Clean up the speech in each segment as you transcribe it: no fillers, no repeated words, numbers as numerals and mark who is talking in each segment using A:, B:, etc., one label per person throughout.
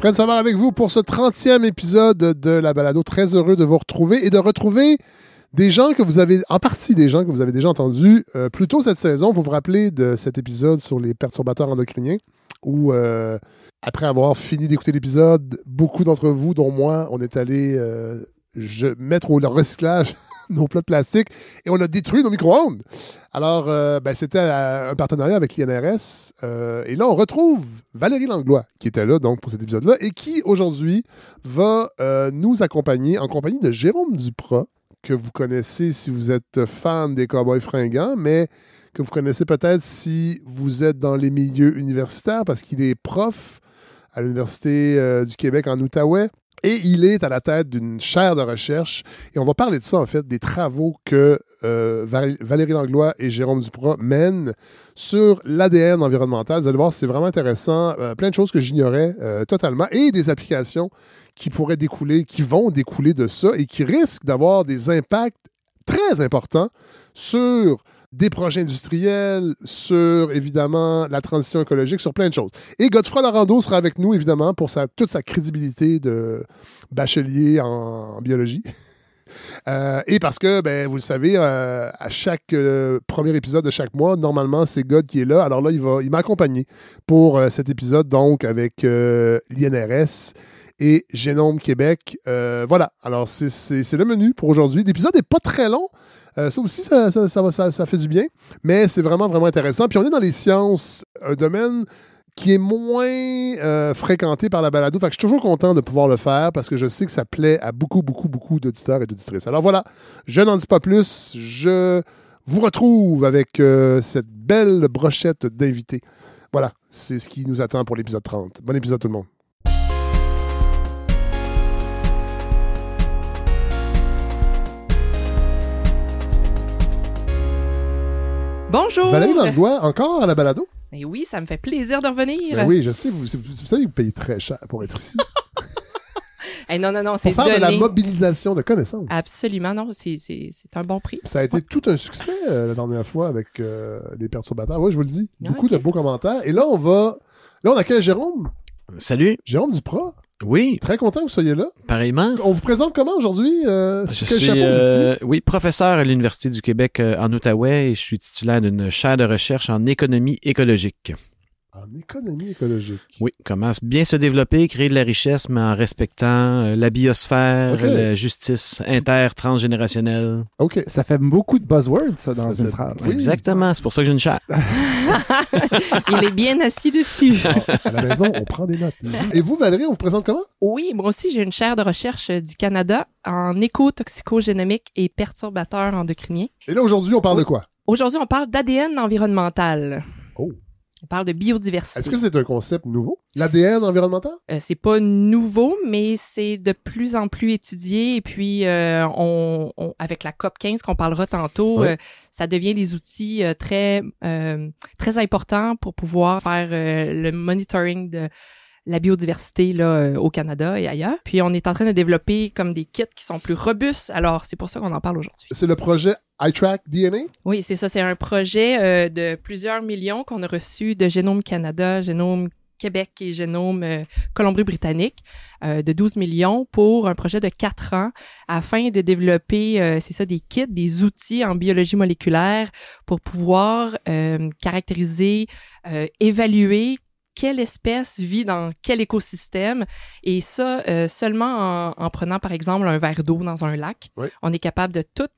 A: Fred Savard avec vous pour ce 30e épisode de la balado. Très heureux de vous retrouver et de retrouver des gens que vous avez, en partie des gens que vous avez déjà entendus plus tôt cette saison. Vous vous rappelez de cet épisode sur les perturbateurs endocriniens où, après avoir fini d'écouter l'épisode, beaucoup d'entre vous, dont moi, on est allé mettre au recyclage nos plats de plastique et on a détruit nos micro-ondes. Alors, c'était un partenariat avec l'INRS. Et là, on retrouve Valérie Langlois, qui était là donc pour cet épisode-là et qui, aujourd'hui, va nous accompagner en compagnie de Jérôme Duprat, que vous connaissez si vous êtes fan des Cowboys fringants, mais que vous connaissez peut-être si vous êtes dans les milieux universitaires, parce qu'il est prof à l'Université du Québec en Outaouais. Et il est à la tête d'une chaire de recherche. Et on va parler de ça, en fait, des travaux que Valérie Langlois et Jérôme Duprat mènent sur l'ADN environnemental. Vous allez voir, c'est vraiment intéressant. Plein de choses que j'ignorais totalement. Et des applications qui pourraient découler, qui vont découler de ça et qui risquent d'avoir des impacts très importants sur des projets industriels, sur, évidemment, la transition écologique, sur plein de choses. Et Godefroy Larando sera avec nous, évidemment, pour toute sa crédibilité de bachelier en biologie. Et parce que, vous le savez, à chaque premier épisode de chaque mois, normalement, c'est God qui est là. Alors là, il m'a accompagné pour cet épisode, donc, avec l'INRS et Génome Québec. Voilà. Alors, c'est le menu pour aujourd'hui. L'épisode n'est pas très long. Ça aussi, ça fait du bien, mais c'est vraiment, vraiment intéressant. Puis on est dans les sciences, un domaine qui est moins fréquenté par la balado. Fait que je suis toujours content de pouvoir le faire parce que je sais que ça plaît à beaucoup, beaucoup, beaucoup d'auditeurs et d'auditrices. Alors voilà, je n'en dis pas plus. Je vous retrouve avec cette belle brochette d'invités. Voilà, c'est ce qui nous attend pour l'épisode 30. Bon épisode tout le monde.
B: Bonjour!
A: Valérie Langlois, encore à la balado?
B: Et oui, ça me fait plaisir de revenir.
A: Ben oui, je sais, vous savez, vous payez très cher pour être ici.
B: Hey, non,
A: Pour
B: c'est
A: faire
B: donné.
A: de la mobilisation de connaissances.
B: Absolument, non, c'est un bon prix.
A: Ça a été tout un succès la dernière fois avec les perturbateurs. Oui, je vous le dis. Beaucoup de beaux commentaires. Et là, on accueille Jérôme.
C: Salut.
A: Jérôme Duprat.
C: Oui.
A: Très content que vous soyez là.
C: Pareillement.
A: On vous présente comment aujourd'hui?
C: Je suis oui, professeur à l'Université du Québec en Outaouais et je suis titulaire d'une chaire de recherche en économie écologique.
A: En économie écologique.
C: Oui, comment bien se développer, créer de la richesse, mais en respectant la biosphère, la justice inter-transgénérationnelle.
A: OK.
D: Ça fait beaucoup de buzzwords, ça, dans une phrase.
C: Oui. Exactement, c'est pour ça que j'ai une chaire.
B: Il est bien assis dessus.
A: À la maison, on prend des notes. Et vous, Valérie, on vous présente comment?
B: Oui, moi aussi, j'ai une chaire de recherche du Canada en éco-toxicogénomique et perturbateurs endocriniens.
A: Et là, aujourd'hui, on parle de quoi?
B: Aujourd'hui, on parle d'ADN environnemental.
A: Oh.
B: On parle de biodiversité.
A: Est-ce que c'est un concept nouveau? L'ADN environnemental?
B: C'est pas nouveau, mais c'est de plus en plus étudié. Et puis, avec la COP 15 qu'on parlera tantôt, ça devient des outils très importants pour pouvoir faire le monitoring de la biodiversité là, au Canada et ailleurs. Puis, on est en train de développer comme des kits qui sont plus robustes. Alors, c'est pour ça qu'on en parle aujourd'hui.
A: C'est le projet iTrack DNA?
B: Oui, c'est ça. C'est un projet de plusieurs millions qu'on a reçu de Génome Canada, Génome Québec et Génome Colombie-Britannique de 12 millions pour un projet de 4 ans afin de développer, des kits, des outils en biologie moléculaire pour pouvoir caractériser, évaluer quelle espèce vit dans quel écosystème et ça seulement en prenant par exemple un verre d'eau dans un lac. Oui. On est capable de tout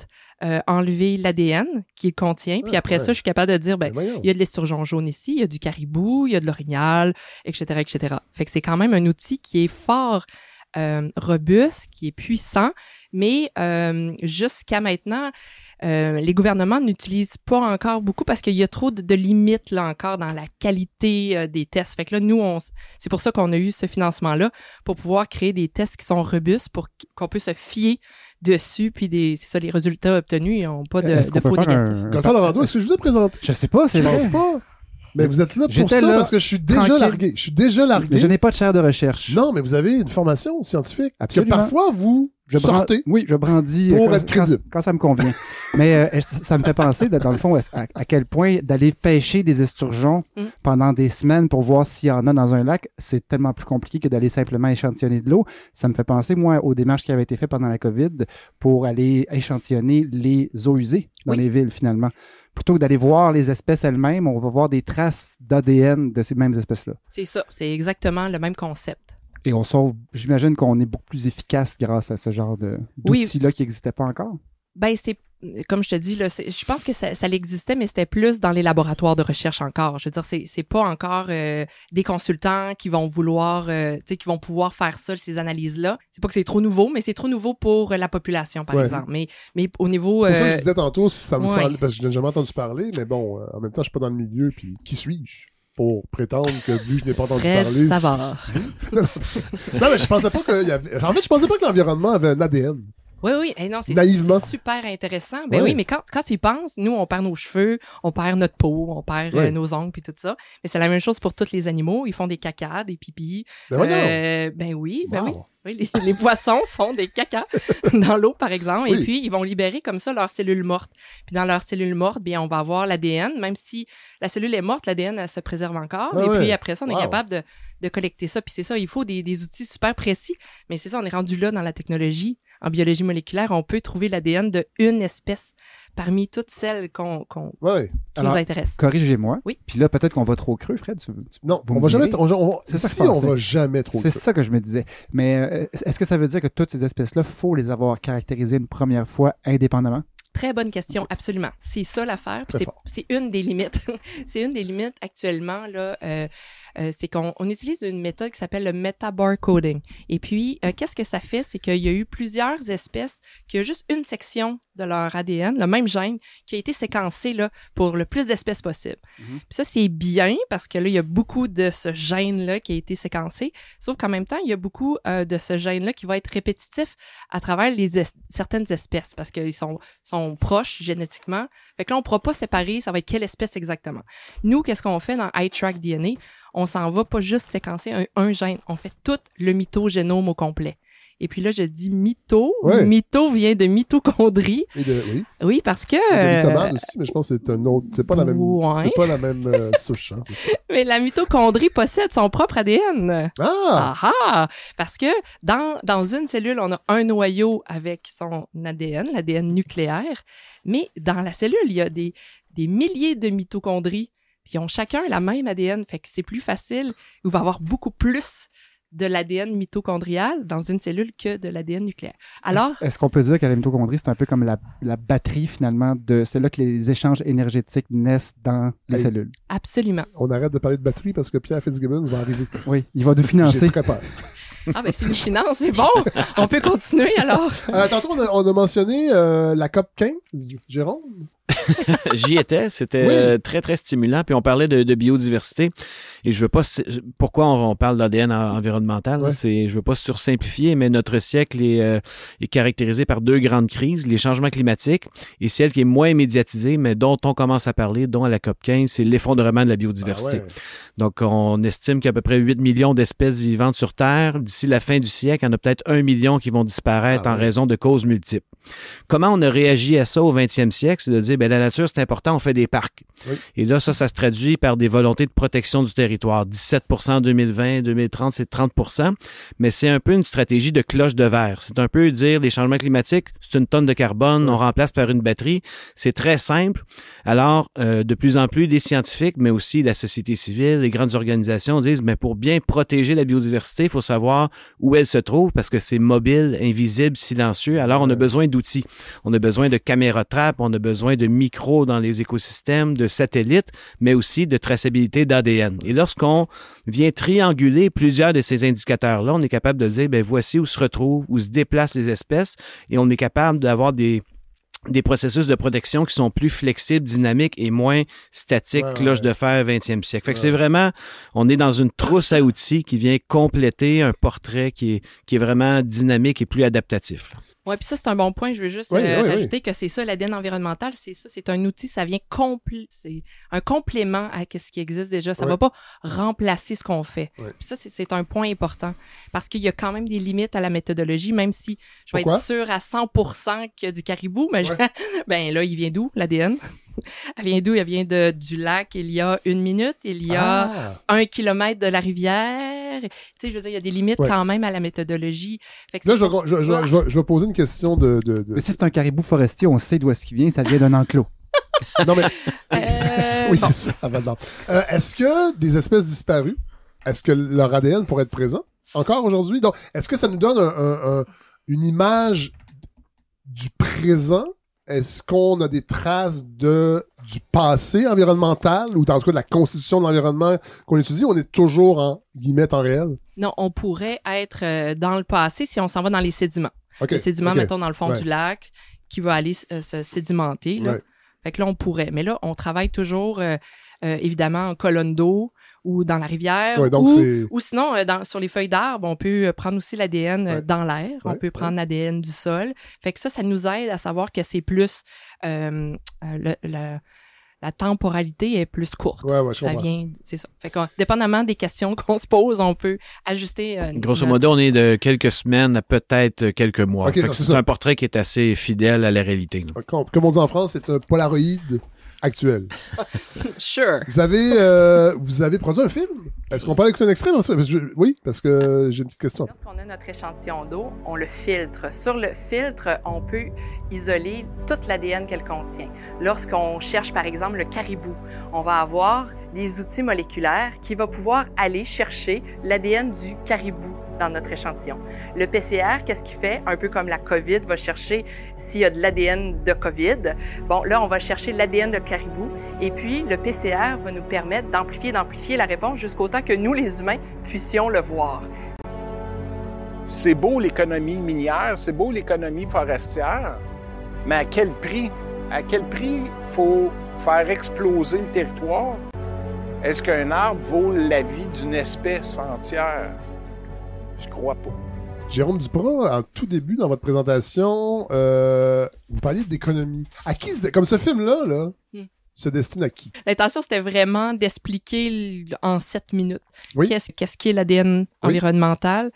B: enlever l'ADN qu'il contient. Puis après ça, je suis capable de dire, il y a de l'esturgeon jaune ici, il y a du caribou, il y a de l'orignal, etc., etc. Fait que c'est quand même un outil qui est fort robuste, qui est puissant, mais jusqu'à maintenant, les gouvernements n'utilisent pas encore beaucoup parce qu'il y a trop de limites là encore dans la qualité des tests. Fait que là, nous, c'est pour ça qu'on a eu ce financement-là pour pouvoir créer des tests qui sont robustes pour qu'on puisse se fier dessus, puis les résultats obtenus, ils n'ont pas de faux négatifs.
A: Godefroy Larando, est-ce que je vous ai présenté?
D: Je sais pas, c'est vrai.
A: Je pense pas. Mais vous êtes là pour ça parce que je suis déjà largué. Je suis déjà largué.
D: Mais je n'ai pas de chaire de recherche.
A: Non, mais vous avez une formation scientifique.
D: Absolument.
A: Que parfois, vous Sortez.
D: Oui, je brandis
A: Pour être crédible.
D: quand ça me convient. Mais ça me fait penser, dans le fond, à quel point d'aller pêcher des esturgeons pendant des semaines pour voir s'il y en a dans un lac, c'est tellement plus compliqué que d'aller simplement échantillonner de l'eau. Ça me fait penser, moi, aux démarches qui avaient été faites pendant la COVID pour aller échantillonner les eaux usées dans les villes, finalement. Plutôt que d'aller voir les espèces elles-mêmes, on va voir des traces d'ADN de ces mêmes espèces-là.
B: C'est ça, c'est exactement le même concept.
D: Et on sauve, j'imagine qu'on est beaucoup plus efficace grâce à ce genre d'outils-là qui n'existaient pas encore.
B: Ben, c'est, comme je te dis, là, je pense que ça existait, mais c'était plus dans les laboratoires de recherche encore. Je veux dire, c'est pas encore des consultants qui vont vouloir, qui vont pouvoir faire ça, ces analyses-là. C'est pas que c'est trop nouveau, mais c'est trop nouveau pour la population, par exemple. Mais au niveau...
A: C'est pour ça que je disais tantôt, ça me semble, parce que je n'ai jamais entendu parler, mais bon, en même temps, je suis pas dans le milieu, puis qui suis-je pour prétendre que, vu que je n'ai pas entendu parler...
B: Savard.
A: Non, mais je pensais pas qu'il y avait... En fait, je pensais pas que l'environnement avait un ADN.
B: Oui. Non, c'est super intéressant. Ben oui, mais quand tu y penses, nous, on perd nos cheveux, on perd notre peau, on perd nos ongles puis tout ça. Mais c'est la même chose pour tous les animaux. Ils font des cacas, des pipis. Ben oui. Oui, les poissons font des cacas dans l'eau, par exemple. Oui. Et puis, ils vont libérer comme ça leurs cellules mortes. Puis dans leurs cellules mortes, bien, on va avoir l'ADN. Même si la cellule est morte, l'ADN, elle se préserve encore. Puis après ça, on est capable de collecter ça. Puis c'est ça, il faut des outils super précis. Mais c'est ça, on est rendu là dans la technologie. En biologie moléculaire, on peut trouver l'ADN d'une espèce parmi toutes celles qui nous intéressent.
D: Corrigez-moi.
B: Oui.
D: Puis là, peut-être qu'on va trop creux, Fred.
A: Non, on va jamais trop creux.
D: C'est ça que je me disais. Mais est-ce que ça veut dire que toutes ces espèces-là, il faut les avoir caractérisées une première fois indépendamment?
B: Très bonne question, absolument. C'est ça l'affaire. C'est une des limites. C'est une des limites actuellement, là. C'est qu'on utilise une méthode qui s'appelle le metabarcoding. Et puis, qu'est-ce que ça fait? C'est qu'il y a eu plusieurs espèces qui ont juste une section de leur ADN, le même gène, qui a été séquencé là, pour le plus d'espèces possible. Puis ça, c'est bien parce que là, il y a beaucoup de ce gène-là qui a été séquencé, sauf qu'en même temps, il y a beaucoup de ce gène-là qui va être répétitif à travers certaines espèces parce qu'ils sont proches génétiquement. Fait que là, on ne pourra pas séparer ça va être quelle espèce exactement. Nous, qu'est-ce qu'on fait dans iTrack DNA? On s'en va pas juste séquencer un gène, on fait tout le mitogénome au complet. Et puis là, je dis mytho. Ouais. Mytho vient de mitochondrie. Oui, parce que...
A: Il y a de aussi, mais je pense que c'est un autre... C'est pas la même, c'est pas la même souche. Hein,
B: mais la mitochondrie possède son propre ADN. Parce que dans une cellule, on a un noyau avec son ADN, l'ADN nucléaire. Mais dans la cellule, il y a des milliers de mitochondries. Puis ils ont chacun la même ADN. Fait que c'est plus facile. Il va y avoir beaucoup plus de l'ADN mitochondrial dans une cellule que de l'ADN nucléaire. Alors,
D: est-ce qu'on peut dire que la mitochondrie, c'est un peu comme la batterie, finalement, c'est là que les échanges énergétiques naissent dans les cellules?
B: Absolument.
A: On arrête de parler de batterie parce que Pierre Fitzgibbons va arriver.
D: Oui, il va nous financer.
A: J'ai très peur.
B: Ben s'il nous finance, c'est bon. On peut continuer, alors.
A: Tantôt, on a mentionné la COP 15, Jérôme.
C: J'y étais, c'était très, très stimulant. Puis on parlait de biodiversité. Et je veux pas... Pourquoi on parle d'ADN environnemental? Je veux pas sursimplifier, mais notre siècle est caractérisé par deux grandes crises, les changements climatiques et celle qui est moins médiatisée, mais dont on commence à parler, dont à la COP 15, c'est l'effondrement de la biodiversité. Donc, on estime qu'il y a à peu près 8 millions d'espèces vivantes sur Terre. D'ici la fin du siècle, il y en a peut-être 1 million qui vont disparaître en raison de causes multiples. Comment on a réagi à ça au 20e siècle? C'est de dire, la nature, c'est important, on fait des parcs. Et là, ça se traduit par des volontés de protection du territoire. 17% en 2020, 2030, c'est 30%. Mais c'est un peu une stratégie de cloche de verre. C'est un peu dire, les changements climatiques, c'est une tonne de carbone, on remplace par une batterie. C'est très simple. Alors, de plus en plus, les scientifiques, mais aussi la société civile, les grandes organisations disent, mais pour bien protéger la biodiversité, il faut savoir où elle se trouve parce que c'est mobile, invisible, silencieux. Alors, on a besoin d'outils. On a besoin de caméras trappes, on a besoin de micros dans les écosystèmes, de satellites, mais aussi de traçabilité d'ADN. Et lorsqu'on vient trianguler plusieurs de ces indicateurs-là, on est capable de dire, voici où se retrouvent, où se déplacent les espèces, et on est capable d'avoir des des processus de protection qui sont plus flexibles, dynamiques et moins statiques, cloche de fer 20e siècle. Fait que c'est vraiment, on est dans une trousse à outils qui vient compléter un portrait qui est vraiment dynamique et plus adaptatif.
B: Oui, puis ça, c'est un bon point. Je veux juste rajouter que c'est ça, l'ADN environnemental, c'est ça, c'est un outil, ça vient c'est un complément à ce qui existe déjà. Ça va pas remplacer ce qu'on fait. Puis ça, c'est un point important parce qu'il y a quand même des limites à la méthodologie, même si je vais être sûre à 100% qu'il y a du caribou, mais ben là, il vient d'où, l'ADN? Elle vient d'où? Elle vient du lac il y a 1 minute, il y a 1 kilomètre de la rivière. Tu sais, je veux dire, il y a des limites quand même à la méthodologie. Fait que là,
A: je vais poser une question de...
D: Mais si c'est un caribou forestier, on sait d'où est-ce qu'il vient, ça vient d'un enclos.
A: Non, mais... oui, c'est ça, à Val-d'Or. Est-ce que des espèces disparues, est-ce que leur ADN pourrait être présent encore aujourd'hui? Donc, est-ce que ça nous donne une image du présent? Est-ce qu'on a des traces du passé environnemental ou en tout cas de la constitution de l'environnement qu'on étudie ou on est toujours en guillemets temps réel?
B: Non, on pourrait être dans le passé si on s'en va dans les sédiments. Les sédiments, mettons, dans le fond du lac qui va aller se sédimenter. Là. Fait que là, on pourrait. Mais là, on travaille toujours, évidemment, en colonne d'eau ou dans la rivière, ou sinon, sur les feuilles d'arbres, on peut prendre aussi l'ADN dans l'air, on peut prendre l'ADN du sol. Fait que ça nous aide à savoir que c'est plus... la temporalité est plus courte. Ça vient, c'est ça. Fait que, dépendamment des questions qu'on se pose, on peut ajuster.
C: Grosso modo, on est de quelques semaines à peut-être quelques mois. C'est un portrait qui est assez fidèle à la réalité.
A: Comme on dit en France, c'est un Polaroid actuel.
B: Sure.
A: Vous avez produit un film? Est-ce qu'on peut écouter un extrait? Oui, parce que j'ai une petite question.
B: Lorsqu'on a notre échantillon d'eau, on le filtre. Sur le filtre, on peut isoler toute l'ADN qu'elle contient. Lorsqu'on cherche, par exemple, le caribou, on va avoir des outils moléculaires qui vont pouvoir aller chercher l'ADN du caribou dans notre échantillon. Le PCR, qu'est-ce qu'il fait? Un peu comme la COVID va chercher s'il y a de l'ADN de COVID. Bon, là, on va chercher l'ADN de caribou et puis le PCR va nous permettre d'amplifier la réponse jusqu'au temps que nous, les humains, puissions le voir.
E: C'est beau l'économie minière, c'est beau l'économie forestière, mais à quel prix? À quel prix faut faire exploser le territoire? Est-ce qu'un arbre vaut la vie d'une espèce entière? Je crois pas.
A: Jérôme Duprat, en tout début dans votre présentation, vous parliez d'économie. À qui, comme ce film-là, se destine à qui?
B: L'intention, c'était vraiment d'expliquer en 7 minutes qu'est-ce qu'est l'ADN environnemental,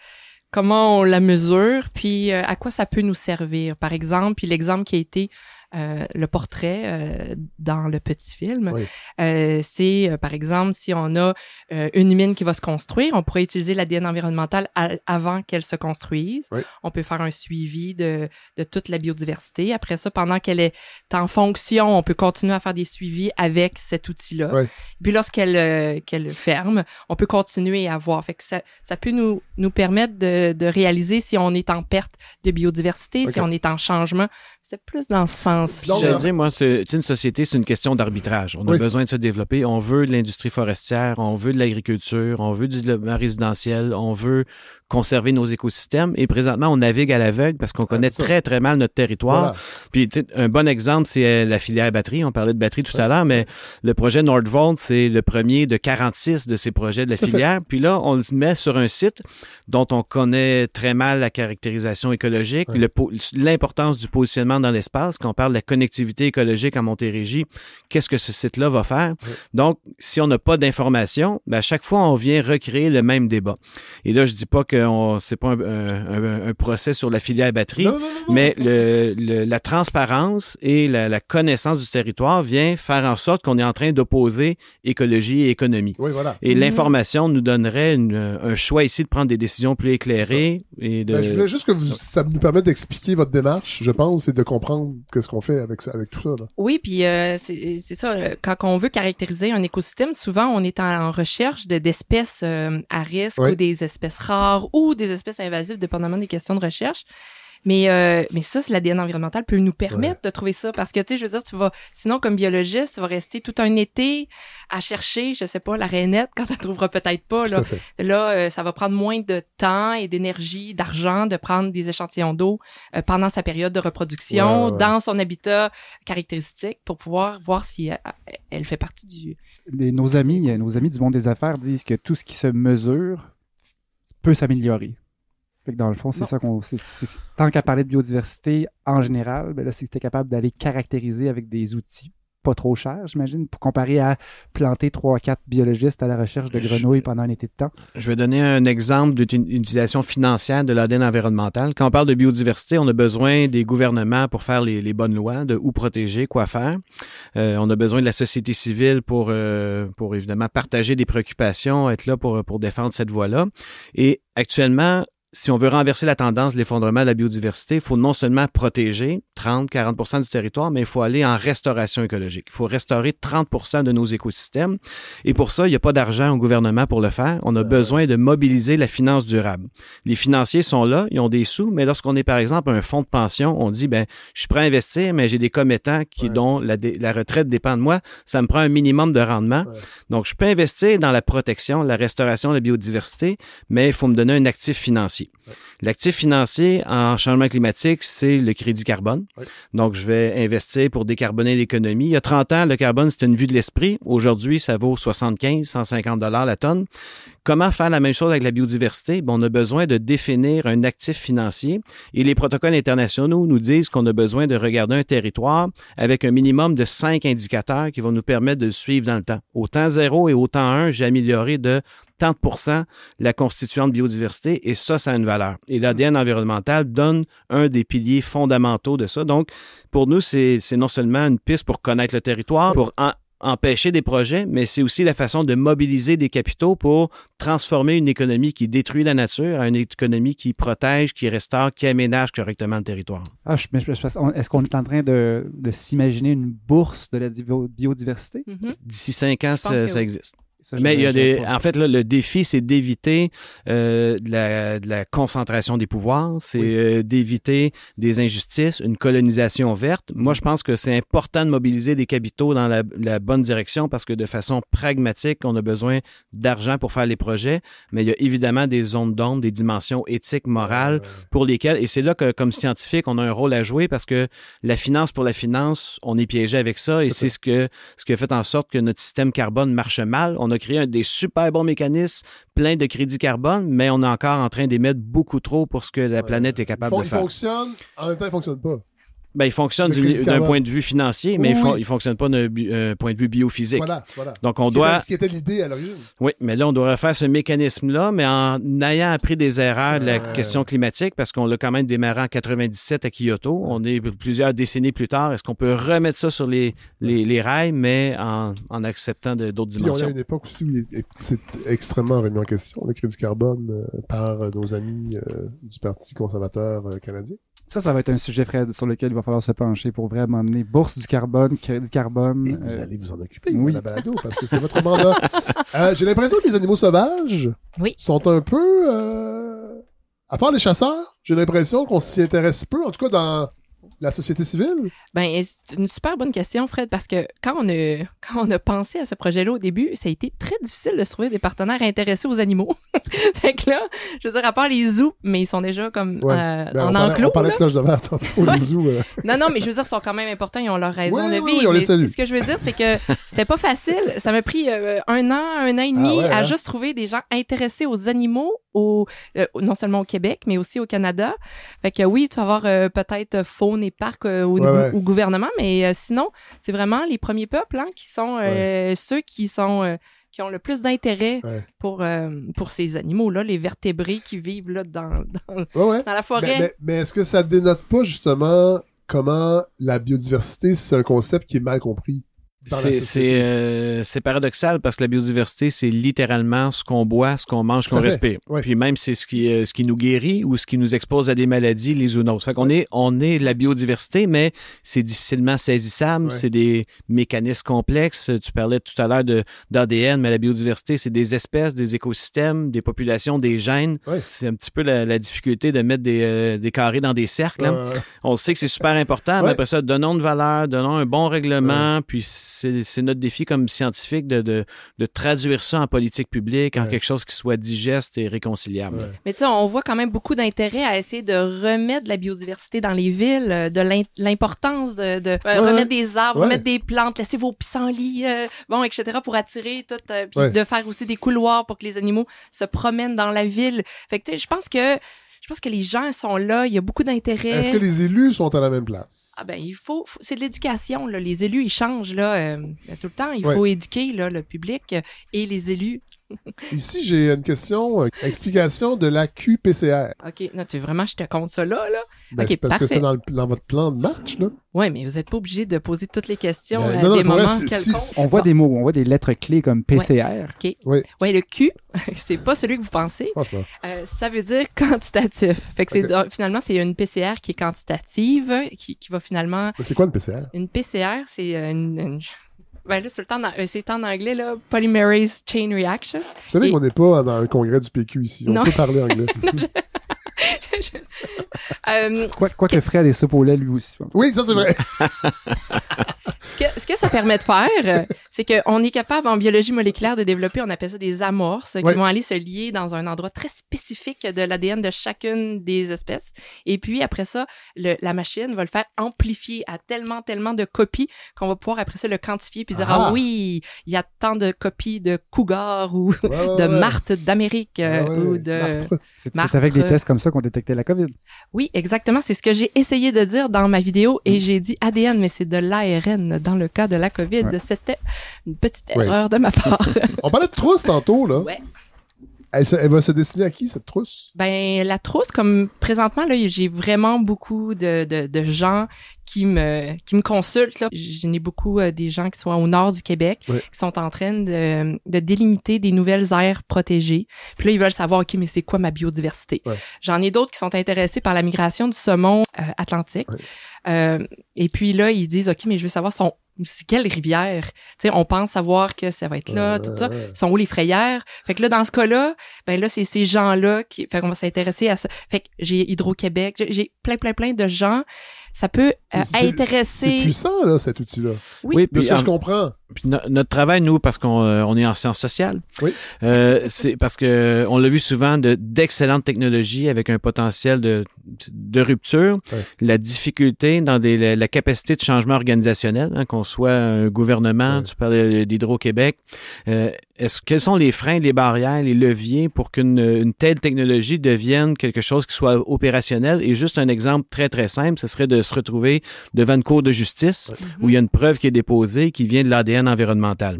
B: comment on la mesure, puis à quoi ça peut nous servir. Par exemple, puis l'exemple qui a été le portrait dans le petit film, c'est par exemple si on a une mine qui va se construire, on pourrait utiliser l'ADN environnemental avant qu'elle se construise. On peut faire un suivi de toute la biodiversité. Après ça, pendant qu'elle est en fonction, on peut continuer à faire des suivis avec cet outil-là. Puis lorsqu'elle ferme, on peut continuer à voir. Fait que ça peut nous permettre de réaliser si on est en perte de biodiversité, si on est en changement. C'est plus dans ce sens.
C: Je veux dire, moi, une société, c'est une question d'arbitrage. On a besoin de se développer. On veut de l'industrie forestière, on veut de l'agriculture, on veut du développement résidentiel, on veut conserver nos écosystèmes. Et présentement, on navigue à l'aveugle parce qu'on connaît très, très mal notre territoire. Puis, un bon exemple, c'est la filière batterie. On parlait de batterie tout à l'heure, mais le projet Nordvolt, c'est le premier de 46 de ces projets de la filière. Puis là, on le met sur un site dont on connaît très mal la caractérisation écologique, l'importance du positionnement dans l'espace. Quand on parle de la connectivité écologique à Montérégie, qu'est-ce que ce site-là va faire? Donc, si on n'a pas d'informations, à chaque fois, on vient recréer le même débat. Et là, je dis pas que c'est pas un procès sur la filière batterie, mais la transparence et la connaissance du territoire vient faire en sorte qu'on est en train d'opposer écologie et économie. Et l'information nous donnerait un choix ici de prendre des décisions plus éclairées.
A: Je voulais juste que ça nous permette d'expliquer votre démarche, je pense, et de comprendre qu'est-ce qu'on fait avec tout ça.
B: Oui, puis c'est ça. Quand on veut caractériser un écosystème, souvent, on est en recherche d'espèces à risque ou des espèces rares ou des espèces invasives, dépendamment des questions de recherche. Mais ça, l'ADN environnemental peut nous permettre de trouver ça. Parce que, tu sais, je veux dire, sinon, comme biologiste, tu vas rester tout un été à chercher, je sais pas, la rainette quand tu la trouveras peut-être pas. Là, ça va prendre moins de temps et d'énergie, d'argent de prendre des échantillons d'eau pendant sa période de reproduction, dans son habitat caractéristique pour pouvoir voir si elle fait partie du...
D: Nos amis du monde des affaires disent que tout ce qui se mesure peut s'améliorer. Fait que dans le fond, c'est ça qu'on... Tant qu'à parler de biodiversité en général, ben là, c'est que tu es capable d'aller caractériser avec des outils pas trop chers, j'imagine, pour comparer à planter 3-4 biologistes à la recherche de grenouilles pendant un été de temps.
C: Je vais donner un exemple d'utilisation financière de l'ADN environnemental. Quand on parle de biodiversité, on a besoin des gouvernements pour faire les bonnes lois, de où protéger, quoi faire. On a besoin de la société civile pour évidemment partager des préoccupations, être là pour défendre cette voie-là. Et actuellement, si on veut renverser la tendance de l'effondrement de la biodiversité, il faut non seulement protéger 30-40% du territoire, mais il faut aller en restauration écologique. Il faut restaurer 30% de nos écosystèmes. Et pour ça, il n'y a pas d'argent au gouvernement pour le faire. On a besoin de mobiliser la finance durable. Les financiers sont là, ils ont des sous, mais lorsqu'on est, par exemple, un fonds de pension, on dit, je suis prêt à investir, mais j'ai des commettants dont la retraite dépend de moi. Ça me prend un minimum de rendement. Donc, je peux investir dans la protection, la restauration de la biodiversité, mais il faut me donner un actif financier. L'actif financier en changement climatique, c'est le crédit carbone. Donc, je vais investir pour décarboner l'économie. Il y a 30 ans, le carbone, c'était une vue de l'esprit. Aujourd'hui, ça vaut 75, 150 $ la tonne. Comment faire la même chose avec la biodiversité? On a besoin de définir un actif financier et les protocoles internationaux nous disent qu'on a besoin de regarder un territoire avec un minimum de 5 indicateurs qui vont nous permettre de le suivre dans le temps. Au temps 0 et au temps 1, j'ai amélioré de 30% la constituante biodiversité et ça a une valeur. Et l'ADN environnemental donne un des piliers fondamentaux de ça. Donc, pour nous, c'est non seulement une piste pour connaître le territoire, pour empêcher des projets, mais c'est aussi la façon de mobiliser des capitaux pour transformer une économie qui détruit la nature à une économie qui protège, qui restaure, qui aménage correctement le territoire.
D: Est-ce qu'on est en train de s'imaginer une bourse de la biodiversité?
C: D'ici 5 ans, ça existe. Mais il y a en fait, là, le défi, c'est d'éviter de la concentration des pouvoirs, c'est d'éviter des injustices, une colonisation verte. Moi, je pense que c'est important de mobiliser des capitaux dans la bonne direction parce que de façon pragmatique, on a besoin d'argent pour faire les projets, mais il y a évidemment des zones d'ombre, des dimensions éthiques, morales pour lesquelles, et c'est là que, comme scientifique, on a un rôle à jouer parce que la finance pour la finance, on est piégé avec ça et c'est ce qui a fait en sorte que notre système carbone marche mal. On a créé des super bons mécanismes, plein de crédits carbone, mais on est encore en train d'émettre beaucoup trop pour ce que la planète est capable de faire.
A: Il fonctionne, en même temps, il ne fonctionne pas.
C: Il fonctionne d'un point de vue financier, mais il ne fonctionne pas d'un point de vue biophysique.
A: Voilà.
C: Donc,
A: ce qui était l'idée à l'origine.
C: Oui, mais là, on doit refaire ce mécanisme-là, mais en ayant appris des erreurs de la question climatique, parce qu'on l'a quand même démarré en 97 à Kyoto. On est plusieurs décennies plus tard. Est-ce qu'on peut remettre ça sur les rails, mais en acceptant d'autres dimensions?
A: On est à une époque aussi où c'est extrêmement remis en question, le crédit carbone, par nos amis du Parti conservateur canadien.
D: Ça va être un sujet, Fred, sur lequel il va falloir se pencher pour vraiment mener bourse du carbone, crédit carbone.
A: Et vous allez vous en occuper, la balado, parce que c'est votre mandat. J'ai l'impression que les animaux sauvages sont un peu... à part les chasseurs, j'ai l'impression qu'on s'y intéresse peu, en tout cas dans la société civile.
B: C'est une super bonne question, Fred, parce que quand on a pensé à ce projet-là au début, ça a été très difficile de se trouver des partenaires intéressés aux animaux. Fait que là, je veux dire, à part les zoos, mais ils sont déjà comme en enclos.
A: On parlait de cloche de verre tantôt, les zoos.
B: Non, mais je veux dire, ils sont quand même importants, ils ont leur raison de vivre.
A: Oui, on les salue.
B: Ce que je veux dire, c'est que c'était pas facile. Ça m'a pris un an et demi à juste trouver des gens intéressés aux animaux, non seulement au Québec, mais aussi au Canada. Fait que oui, tu vas avoir peut-être faune et parc au gouvernement, mais sinon, c'est vraiment les premiers peuples qui sont ceux qui ont le plus d'intérêt pour ces animaux-là, les vertébrés qui vivent là, dans la forêt.
A: Mais est-ce que ça dénote pas justement comment la biodiversité, c'est un concept qui est mal compris
C: C'est paradoxal parce que la biodiversité, c'est littéralement ce qu'on boit, ce qu'on mange, ce qu'on respire.
A: Ouais.
C: Puis même, c'est ce qui nous guérit ou ce qui nous expose à des maladies, les zoonoses. Fait qu'on on est la biodiversité, mais c'est difficilement saisissable. C'est des mécanismes complexes. Tu parlais tout à l'heure d'ADN, mais la biodiversité, c'est des espèces, des écosystèmes, des populations, des gènes. C'est un petit peu la difficulté de mettre des carrés dans des cercles. Hein. On sait que c'est super important, mais après ça, donnons une valeur, donnons un bon règlement, puis c'est notre défi comme scientifique de traduire ça en politique publique, en quelque chose qui soit digeste et réconciliable.
B: Mais tu sais, on voit quand même beaucoup d'intérêt à essayer de remettre de la biodiversité dans les villes, de l'importance de remettre des arbres, remettre des plantes, laisser vos pissenlits, etc., pour attirer tout, puis de faire aussi des couloirs pour que les animaux se promènent dans la ville. Fait que tu sais, je pense que les gens sont là, il y a beaucoup d'intérêt.
A: Est-ce que les élus sont à la même place?
B: Ah ben, c'est de l'éducation, là. Les élus, ils changent, là, tout le temps. Il faut éduquer, là, le public et les élus.
A: Ici, j'ai une question, explication de la QPCR.
B: OK. Non, tu veux vraiment, je te compte ça là?
A: Ben,
B: OK,
A: parce
B: parfait.
A: que c'est dans votre plan de match, là.
B: Oui, mais vous n'êtes pas obligé de poser toutes les questions
A: à
B: des moments quelconques.
D: On voit des mots, on voit des lettres clés comme PCR.
B: OK. Oui, le Q, c'est pas celui que vous pensez.
A: Franchement.
B: Ça veut dire quantitatif. Fait que finalement, c'est une PCR qui est quantitative, qui va finalement...
A: Mais c'est quoi une PCR?
B: Une PCR, c'est ben là, c'est en anglais, là, Polymerase Chain Reaction.
A: Vous savez qu'on n'est pas dans un congrès du PQ ici. On peut parler anglais.
D: Quoi que Fred et soupes au lait, lui aussi.
A: Oui, ça c'est vrai.
B: Ce que ça permet de faire, c'est qu'on est capable en biologie moléculaire de développer, on appelle ça des amorces, qui vont aller se lier dans un endroit très spécifique de l'ADN de chacune des espèces. Et puis après ça, la machine va le faire amplifier à tellement de copies qu'on va pouvoir après ça le quantifier puis dire oui, il y a tant de copies de cougar ou de martres d'Amérique ou de
D: c'est avec des tests comme ça qu'on détectait la COVID.
B: Oui, exactement. C'est ce que j'ai essayé de dire dans ma vidéo et j'ai dit ADN, mais c'est de l'ARN dans le cas de la COVID. C'était une petite erreur de ma part.
A: On parlait de trousse tantôt, là.
B: Ouais.
A: Elle va se destiner à qui, cette trousse? Ben,
B: la trousse, comme présentement, là, j'ai vraiment beaucoup de gens qui me consultent, là. J'en ai beaucoup des gens qui sont au nord du Québec, qui sont en train de délimiter des nouvelles aires protégées. Puis là, ils veulent savoir, OK, mais c'est quoi ma biodiversité? J'en ai d'autres qui sont intéressés par la migration du saumon atlantique. Et puis là, ils disent, OK, mais je veux savoir c'est quelle rivière? Tu sais, on pense savoir que ça va être là, tout ça. Sont où les frayères? Fait que là, dans ce cas-là, ben là, c'est ces gens-là fait qu'on va s'intéresser à ça. Fait que j'ai Hydro-Québec, j'ai plein de gens. Ça peut intéresser...
A: C'est puissant, là, cet outil-là.
B: Oui,
A: de ce que je comprends.
C: Puis notre travail, nous, parce qu'on est en sciences sociales, c'est parce que on l'a vu souvent d'excellentes technologies avec un potentiel de rupture, la difficulté dans la capacité de changement organisationnel, hein, qu'on soit un gouvernement, tu parlais d'Hydro-Québec. Quels sont les freins, les barrières, les leviers pour qu'une telle technologie devienne quelque chose qui soit opérationnel? Et juste un exemple très, très simple, ce serait de se retrouver devant une cour de justice où il y a une preuve qui est déposée qui vient de l'ADN environnemental.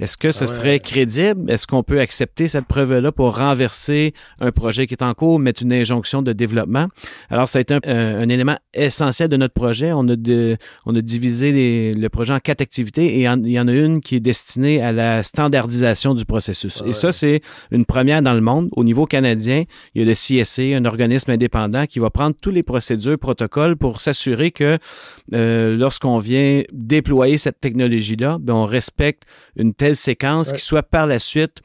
C: Est-ce que ce serait crédible? Est-ce qu'on peut accepter cette preuve-là pour renverser un projet qui est en cours, mettre une injonction de développement? Alors, ça a été un élément essentiel de notre projet. On a divisé le projet en 4 activités et il y en a une qui est destinée à la standardisation du processus. Et ça, c'est une première dans le monde. Au niveau canadien, il y a le CSA, un organisme indépendant qui va prendre toutes les procédures, protocoles pour s'assurer que lorsqu'on vient déployer cette technologie-là, ben, on respecte une telle séquence qui soit par la suite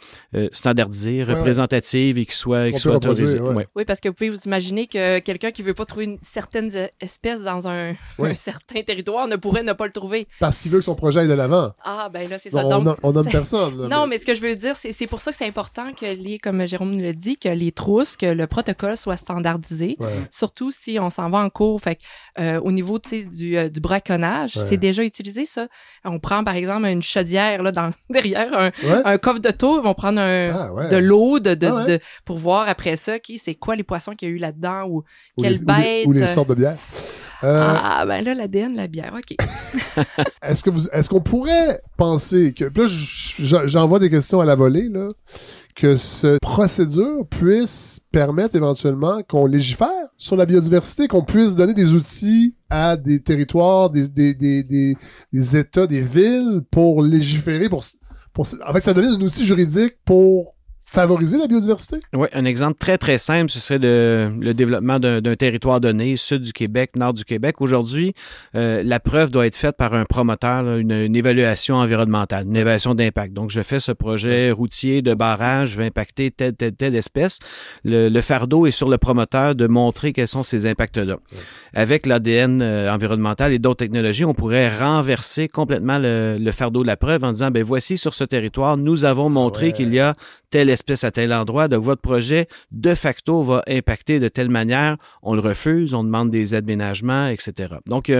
C: standardisée, représentative et qui soit autorisée.
B: Oui, parce que vous pouvez vous imaginer que quelqu'un qui veut pas trouver une certaine espèce dans un certain territoire ne pourrait ne pas le trouver.
A: Parce qu'il veut que son projet aille de l'avant.
B: Ah, ben là, c'est ça.
A: Donc, on nomme personne.
B: Non, mais ce que je veux dire, c'est pour ça que c'est important que comme Jérôme le dit, que les trousses, que le protocole soit standardisé. Surtout si on s'en va en cours. Fait que, au niveau, tu sais, du braconnage, c'est déjà utilisé, ça. On prend, par exemple, une chaudière, là, derrière un coffre d'auto. Ils vont prendre de l'eau pour voir après ça, c'est quoi les poissons qu'il y a eu là-dedans ou quelle bête.
A: Ou les sortes de bière.
B: Ben là, l'ADN, la bière, OK.
A: Est-ce qu'on pourrait penser que... Là, j'envoie des questions à la volée, là, que cette procédure puisse permettre éventuellement qu'on légifère sur la biodiversité, qu'on puisse donner des outils à des territoires, des États, des villes pour légiférer, en fait, ça devient un outil juridique pour favoriser la biodiversité?
C: Oui, un exemple très, très simple, ce serait le développement d'un territoire donné, sud du Québec, nord du Québec. Aujourd'hui, la preuve doit être faite par un promoteur, là, une évaluation environnementale, une évaluation d'impact. Donc, je fais ce projet routier de barrage, je vais impacter telle espèce. Le fardeau est sur le promoteur de montrer quels sont ces impacts-là. Avec l'ADN environnemental et d'autres technologies, on pourrait renverser complètement le fardeau de la preuve en disant, ben voici sur ce territoire, nous avons montré qu'il y a telle espèce à tel endroit, donc votre projet, de facto, va impacter de telle manière, on le refuse, on demande des aides-ménagements, etc. Donc,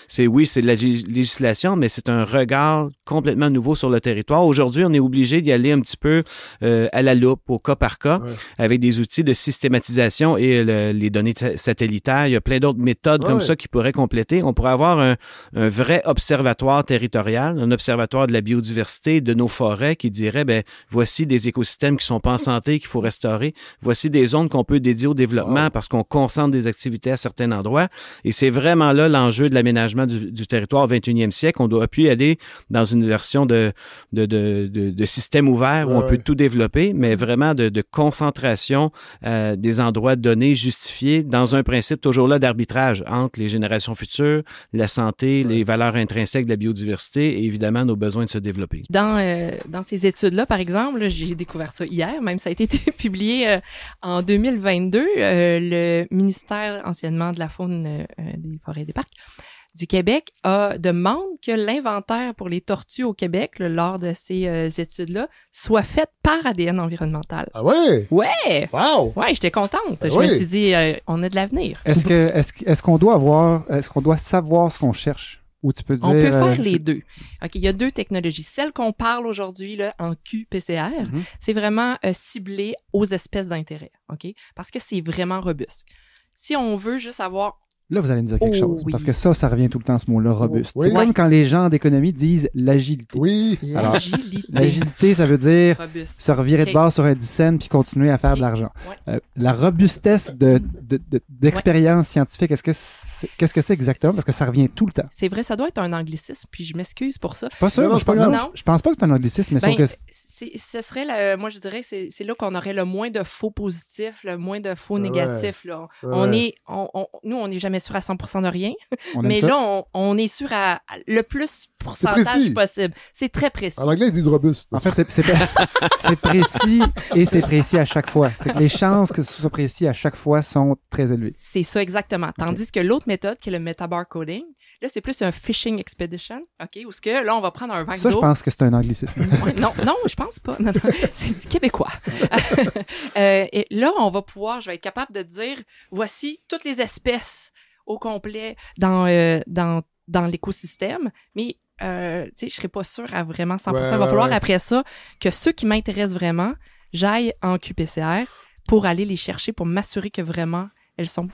C: c'est de la législation, mais c'est un regard complètement nouveau sur le territoire. Aujourd'hui, on est obligé d'y aller un petit peu à la loupe, au cas par cas, avec des outils de systématisation et les données satellitaires. Il y a plein d'autres méthodes comme ça qui pourraient compléter. On pourrait avoir un vrai observatoire territorial, un observatoire de la biodiversité, de nos forêts, qui dirait, ben voici des écosystèmes qui sont pas en santé, qu'il faut restaurer. Voici des zones qu'on peut dédier au développement parce qu'on concentre des activités à certains endroits. Et c'est vraiment là l'enjeu de l'aménagement du territoire au 21e siècle. On doit plus aller dans une version de système ouvert où on peut tout développer, mais vraiment de concentration des endroits donnés, justifiés, dans un principe toujours là d'arbitrage entre les générations futures, la santé, les valeurs intrinsèques de la biodiversité et évidemment nos besoins de se développer.
B: Dans ces études-là, par exemple, j'ai découvert ça hier, même ça a été publié en 2022. Le ministère anciennement de la faune, des forêts et des parcs du Québec demande que l'inventaire pour les tortues au Québec, lors de ces études-là, soit fait par ADN environnemental.
A: Ah ouais?
B: Ouais!
A: Wow!
B: Ouais, j'étais contente. Je me suis dit, on a de l'avenir.
D: Est-ce qu'on doit savoir ce qu'on cherche? Ou tu peux dire,
B: on peut faire les deux. OK, il y a deux technologies. Celle qu'on parle aujourd'hui là, en QPCR, c'est vraiment ciblé aux espèces d'intérêt, OK? Parce que c'est vraiment robuste. Si on veut juste avoir...
D: Là, vous allez me dire quelque chose.
B: Oui.
D: Parce que ça revient tout le temps, ce mot-là, robuste.
A: Oui.
D: C'est comme quand les gens d'économie disent l'agilité.
A: Oui.
D: Alors,
B: L'agilité.
D: L'agilité, ça veut dire
B: robuste.
D: se revirer de bord sur un 10 cents puis continuer à faire de l'argent.
B: Ouais.
D: La robustesse d'expérience scientifique, qu'est-ce que c'est exactement? Parce que ça revient tout le temps.
B: C'est vrai, ça doit être un anglicisme, puis je m'excuse pour ça.
D: Pas sûr,
A: Non,
D: c'est pas grave.
B: non.
D: Je pense pas que c'est un anglicisme, mais sauf que...
B: Ce serait, moi je dirais que c'est là qu'on aurait le moins de faux positifs, le moins de faux négatifs. Là. Nous, on n'est jamais sûr à 100% de rien, mais là, on est sûr à le plus pourcentage possible. C'est très précis.
A: En anglais, ils disent robuste.
D: En fait, c'est précis et c'est précis à chaque fois. C'est que les chances que ce soit précis à chaque fois sont très élevées.
B: C'est ça, exactement. Tandis que l'autre méthode, qui est le metabar coding, là, c'est plus un fishing expedition, OK? Où ce que là, on va prendre un vague d'eau.
D: Ça, je pense que c'est un anglicisme.
B: Non, je pense pas. Non, c'est du québécois. Et là, je vais être capable de dire, voici toutes les espèces au complet dans l'écosystème, mais je serais pas sûre à vraiment 100%. Il va falloir après ça que ceux qui m'intéressent vraiment, j'aille en QPCR pour aller les chercher, pour m'assurer que vraiment elles sont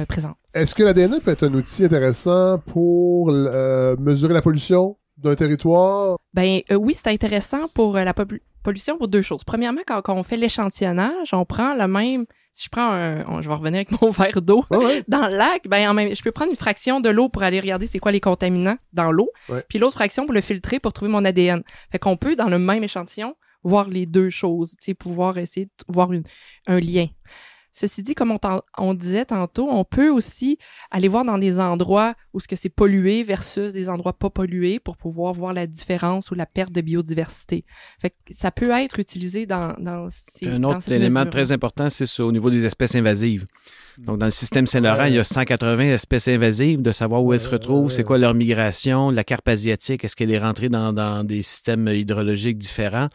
B: présentes.
A: Est-ce que l'ADN peut être un outil intéressant pour mesurer la pollution d'un territoire?
B: Ben oui, c'est intéressant pour la pollution pour deux choses. Premièrement, quand on fait l'échantillonnage, on prend le même... Si je prends je vais revenir avec mon verre d'eau dans le lac, je peux prendre une fraction de l'eau pour aller regarder c'est quoi les contaminants dans l'eau, puis l'autre fraction pour le filtrer pour trouver mon ADN. Fait qu'on peut, dans le même échantillon, voir les deux choses, pouvoir essayer de voir un lien. Ceci dit, comme on disait tantôt, on peut aussi aller voir dans des endroits où ce que c'est pollué versus des endroits pas pollués pour pouvoir voir la différence ou la perte de biodiversité. Fait que ça peut être utilisé dans ces...
C: Un autre élément très important, c'est au niveau des espèces invasives. Donc, dans le système Saint-Laurent, il y a 180 espèces invasives, de savoir où elles se retrouvent, c'est quoi leur migration, la carpe asiatique, est-ce qu'elle est rentrée dans des systèmes hydrologiques différents.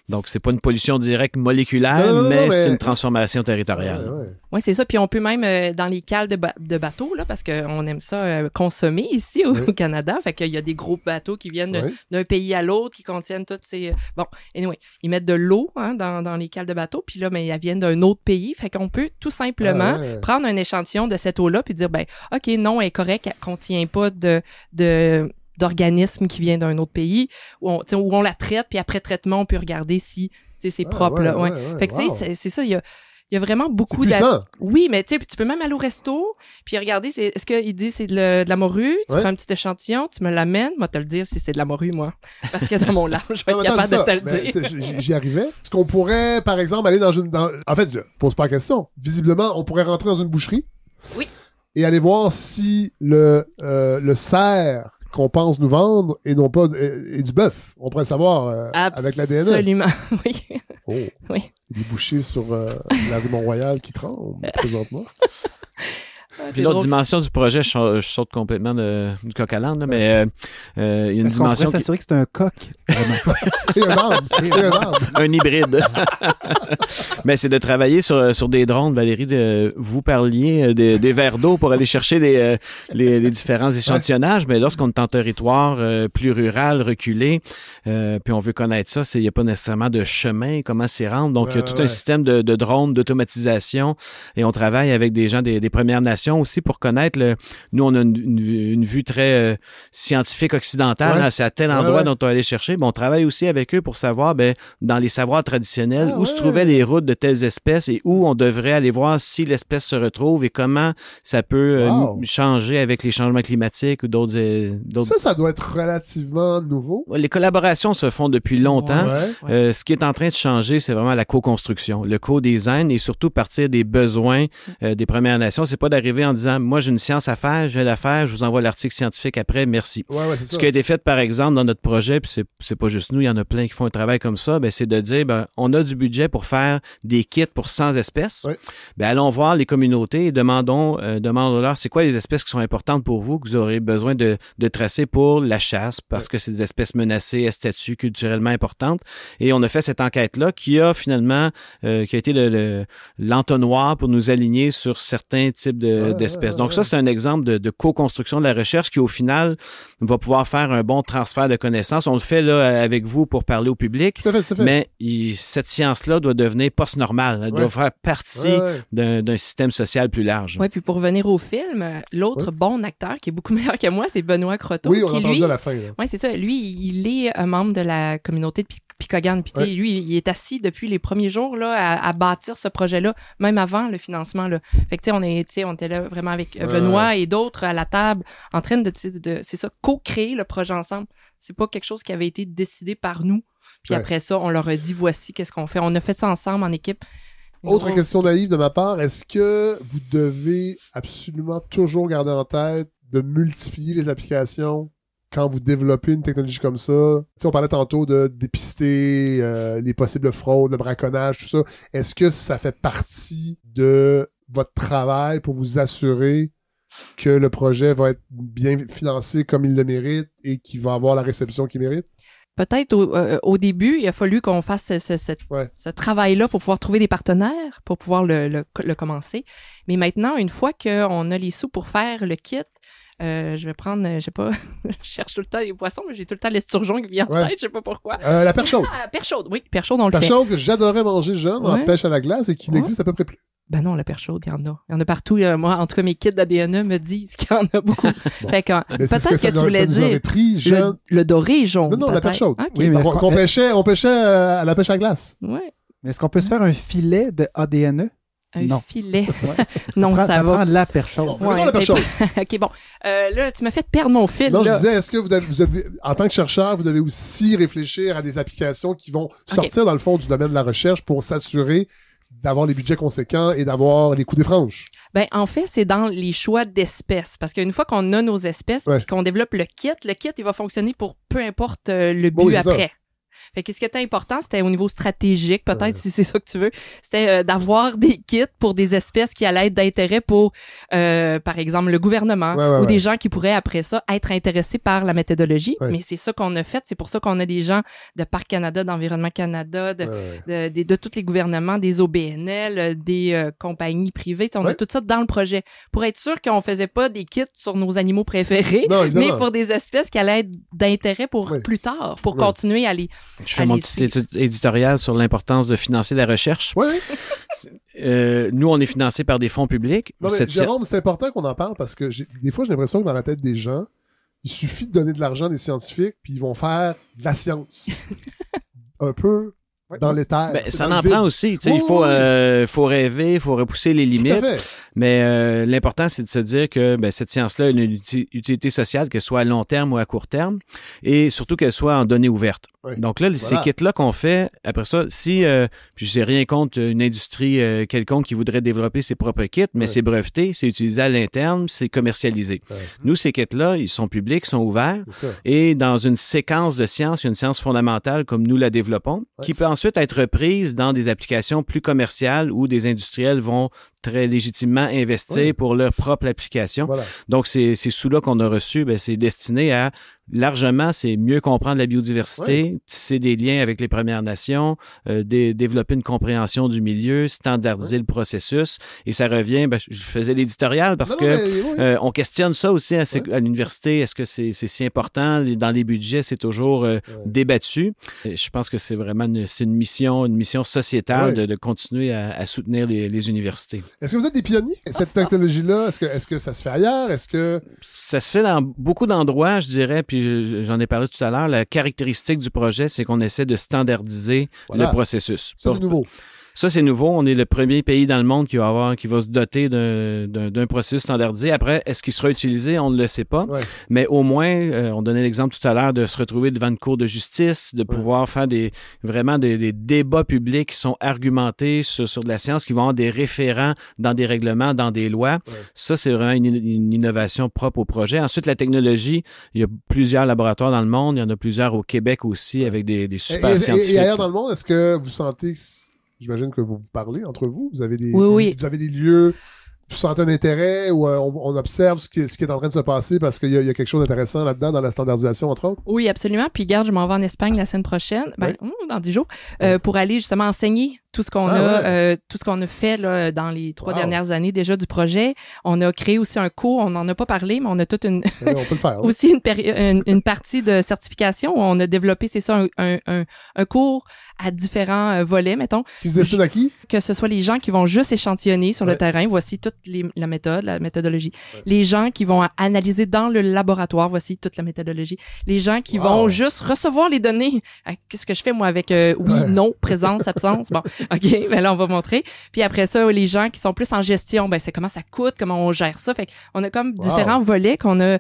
C: Donc, c'est pas une pollution directe moléculaire, mais c'est une transformation territoriale.
B: Oui, c'est ça. Puis on peut même, dans les cales de bateaux, là, parce qu'on aime ça consommer ici au Canada, fait qu'il y a des gros bateaux qui viennent d'un pays à l'autre, qui contiennent toutes ces... Bon, anyway, ils mettent de l'eau dans les cales de bateaux, puis là, elles viennent d'un autre pays, fait qu'on peut tout simplement prendre un échantillon de cette eau-là, puis dire, OK, non, elle est correcte, elle contient pas d'organismes qui viennent d'un autre pays, où on la traite, puis après traitement, on peut regarder si c'est propre, là. Ouais. Fait que,
A: wow.
B: c'est ça, il y a vraiment beaucoup
A: d'avis.
B: Oui, mais tu sais, tu peux même aller au resto, puis regarder, est-ce qu'il dit c'est de la morue, tu prends un petit échantillon, tu me l'amènes, moi te le dire si c'est de la morue, moi. Parce que dans mon large, je vais être capable de te le dire.
A: J'y arrivais. Est-ce qu'on pourrait, par exemple, aller en fait, je pose pas la question. Visiblement, on pourrait rentrer dans une boucherie.
B: Oui.
A: Et aller voir si le cerf qu'on pense nous vendre et non pas et du bœuf. On pourrait le savoir avec l'ADN.
B: Absolument, oui.
A: Oh.
B: Oui.
A: Il y a des bouchers sur la rue Mont-Royal qui tremblent présentement.
C: Puis l'autre dimension du projet, je saute complètement du coq à l'âne, mais il y a une dimension.
D: On pourrait s'assurer que c'est un coq.
A: Et un arbre.
C: Un hybride. Mais c'est de travailler sur des drones. Valérie, vous parliez des verres d'eau pour aller chercher les différents échantillonnages, mais lorsqu'on est en territoire plus rural, reculé, puis on veut connaître ça, il n'y a pas nécessairement de chemin, comment s'y rendre. Donc, il y a tout un système de drones, d'automatisation, et on travaille avec des gens des Premières Nations aussi pour connaître nous on a une vue très scientifique occidentale, c'est à tel endroit dont on va aller chercher, on travaille aussi avec eux pour savoir dans les savoirs traditionnels où se trouvaient les routes de telles espèces et où on devrait aller voir si l'espèce se retrouve et comment ça peut changer avec les changements climatiques ou d'autres.
A: Ça doit être relativement nouveau.
C: Les collaborations se font depuis longtemps. Ce qui est en train de changer, c'est vraiment la co-construction, le co-design et surtout partir des besoins des Premières Nations. C'est pas d'arriver en disant, moi, j'ai une science à faire, je vais la faire, je vous envoie l'article scientifique après, merci. Ce qui a été fait, par exemple, dans notre projet, puis c'est pas juste nous, il y en a plein qui font un travail comme ça, c'est de dire, on a du budget pour faire des kits pour 100 espèces. Allons voir les communautés et demandons-leur, c'est quoi les espèces qui sont importantes pour vous, que vous aurez besoin de tracer pour la chasse, parce que c'est des espèces menacées, à statut culturellement importante. Et on a fait cette enquête-là qui a finalement, qui a été l'entonnoir pour nous aligner sur certains types d'espèces. Donc ça, c'est un exemple de co-construction de la recherche qui, au final, va pouvoir faire un bon transfert de connaissances. On le fait là avec vous pour parler au public,
A: tout à fait.
C: Mais cette science-là doit devenir post-normale. Elle doit faire partie d'un système social plus large.
B: Oui, puis pour revenir au film, l'autre bon acteur qui est beaucoup meilleur que moi, c'est Benoît Croteau.
A: Oui, on l'a entendu à la fin.
B: Oui, c'est ça. Lui, il est un membre de la communauté de Picogan. Puis lui, il est assis depuis les premiers jours là, à bâtir ce projet-là, même avant le financement. Là. Fait que on était là vraiment avec Benoît et d'autres à la table en train de c'est ça, co-créer le projet ensemble. C'est pas quelque chose qui avait été décidé par nous. Puis après ça, on leur a dit voici qu'est-ce qu'on fait. On a fait ça ensemble en équipe.
A: Autre question naïve de ma part, est-ce que vous devez absolument toujours garder en tête de multiplier les applications quand vous développez une technologie comme ça? On parlait tantôt de dépister les possibles fraudes, le braconnage, tout ça. Est-ce que ça fait partie de votre travail pour vous assurer que le projet va être bien financé comme il le mérite et qu'il va avoir la réception qu'il mérite?
B: Peut-être au début, il a fallu qu'on fasse ce travail-là pour pouvoir trouver des partenaires, pour pouvoir le commencer. Mais maintenant, une fois qu'on a les sous pour faire le kit, je vais prendre, je sais pas, je cherche tout le temps les poissons, mais j'ai tout le temps l'esturgeon qui vient en tête, je sais pas pourquoi.
A: La perche chaude.
B: Perche chaude, oui, perche chaude, on le fait.
A: Perche chaude que j'adorais manger jeune en pêche à la glace et qui n'existe à peu près plus.
B: Ben non, la perche chaude, il y en a. Il y en a partout. Moi, en tout cas, mes kits d'ADN me disent qu'il y en a beaucoup. Fait que, peut-être que tu voulais dire le doré jaune.
A: Non, la perche chaude.
B: Okay.
A: Oui, mais on pêchait à la pêche à glace.
B: Ouais.
D: Mais est-ce qu'on peut se faire un filet de ADN?
B: Un filet. Non, ça va.
D: Prendre la perche chaude.
A: Mettons la perche chaude.
B: OK, bon. Là, tu m'as fait perdre mon fil.
A: Non,
B: là.
A: je disais, est-ce que vous avez, en tant que chercheur, vous devez aussi réfléchir à des applications qui vont sortir, dans le fond, du domaine de la recherche pour s'assurer d'avoir les budgets conséquents et d'avoir les coûts des franges?
B: Ben, en fait, c'est dans les choix d'espèces. Parce qu'une fois qu'on a nos espèces et qu'on développe le kit, il va fonctionner pour peu importe le but après. Fait que ce qui était important, c'était au niveau stratégique, peut-être, si c'est ça que tu veux, c'était d'avoir des kits pour des espèces qui allaient être d'intérêt pour, par exemple, le gouvernement ou des gens qui pourraient, après ça, être intéressés par la méthodologie. Mais c'est ça qu'on a fait. C'est pour ça qu'on a des gens de Parc Canada, d'Environnement Canada, de tous les gouvernements, des OBNL, des compagnies privées. On a tout ça dans le projet pour être sûr qu'on faisait pas des kits sur nos animaux préférés, mais pour des espèces qui allaient être d'intérêt pour plus tard, pour continuer à les...
C: Je fais mon petit éditorial sur l'importance de financer la recherche.
A: Oui.
C: Nous, on est financé par des fonds publics.
A: Non, mais Jérôme, c'est important qu'on en parle parce que des fois, j'ai l'impression que dans la tête des gens, il suffit de donner de l'argent à des scientifiques puis ils vont faire de la science. Un peu dans les terres.
C: Ben, ça en prend aussi. Il faut rêver, il faut repousser les limites.
A: Tout à fait.
C: Mais l'important, c'est de se dire que cette science-là a une utilité sociale, que ce soit à long terme ou à court terme, et surtout qu'elle soit en données ouvertes.
A: Oui.
C: Donc là, ces kits-là qu'on fait, après ça, si, puis je n'ai rien contre une industrie quelconque qui voudrait développer ses propres kits, mais c'est breveté, c'est utilisé à l'interne, c'est commercialisé. Nous, ces kits-là, ils sont publics, ils sont ouverts, et dans une séquence de sciences, il y a une science fondamentale comme nous la développons, qui peut ensuite être reprise dans des applications plus commerciales où des industriels vont très légitimement investir pour leur propre application. Voilà. Donc, ces sous-là qu'on a reçus, c'est destiné à largement, c'est mieux comprendre la biodiversité, tisser des liens avec les Premières Nations, développer une compréhension du milieu, standardiser le processus. Et ça revient, je faisais l'éditorial parce on questionne ça aussi à l'université. Est-ce que c'est si important? Dans les budgets, c'est toujours débattu. Et je pense que c'est vraiment une mission sociétale de continuer à soutenir les universités.
A: Est-ce que vous êtes des pionniers? Cette technologie-là, est-ce que ça se fait ailleurs?
C: Ça se fait dans beaucoup d'endroits, je dirais, puis j'en ai parlé tout à l'heure. La caractéristique du projet, c'est qu'on essaie de standardiser le processus.
A: Ça, c'est nouveau.
C: Ça, c'est nouveau. On est le premier pays dans le monde qui va se doter d'un processus standardisé. Après, est-ce qu'il sera utilisé? On ne le sait pas. Mais au moins, on donnait l'exemple tout à l'heure de se retrouver devant une cour de justice, de pouvoir faire des débats publics qui sont argumentés sur de la science, qui vont avoir des référents dans des règlements, dans des lois. Ça, c'est vraiment une innovation propre au projet. Ensuite, la technologie, il y a plusieurs laboratoires dans le monde. Il y en a plusieurs au Québec aussi avec des super scientifiques.
A: Et ailleurs dans le monde, est-ce que vous sentez... J'imagine que vous parlez entre vous. Vous avez des lieux, vous sentez un intérêt ou on observe ce qui est en train de se passer parce qu'il y a quelque chose d'intéressant là-dedans dans la standardisation, entre autres?
B: Oui, absolument. Puis garde, je m'en vais en Espagne la semaine prochaine, dans 10 jours, pour aller justement enseigner tout ce qu'on tout ce qu'on a fait là, dans les 3 dernières années déjà du projet. On a créé aussi un cours, on n'en a pas parlé, mais on a toute une
A: on peut le faire,
B: aussi une partie de certification où on a développé, c'est ça, un cours à différents volets, mettons.
A: Qui se destine à qui?
B: Que ce soit les gens qui vont juste échantillonner sur le terrain, voici toute la méthodologie. Les gens qui vont analyser dans le laboratoire, voici toute la méthodologie. Les gens qui vont juste recevoir les données. Qu'est-ce que je fais, moi, avec non, présence, absence? Bon, OK, ben là, on va montrer. Puis après ça, les gens qui sont plus en gestion, c'est comment ça coûte, comment on gère ça. Fait qu'on a comme différents volets qu'on a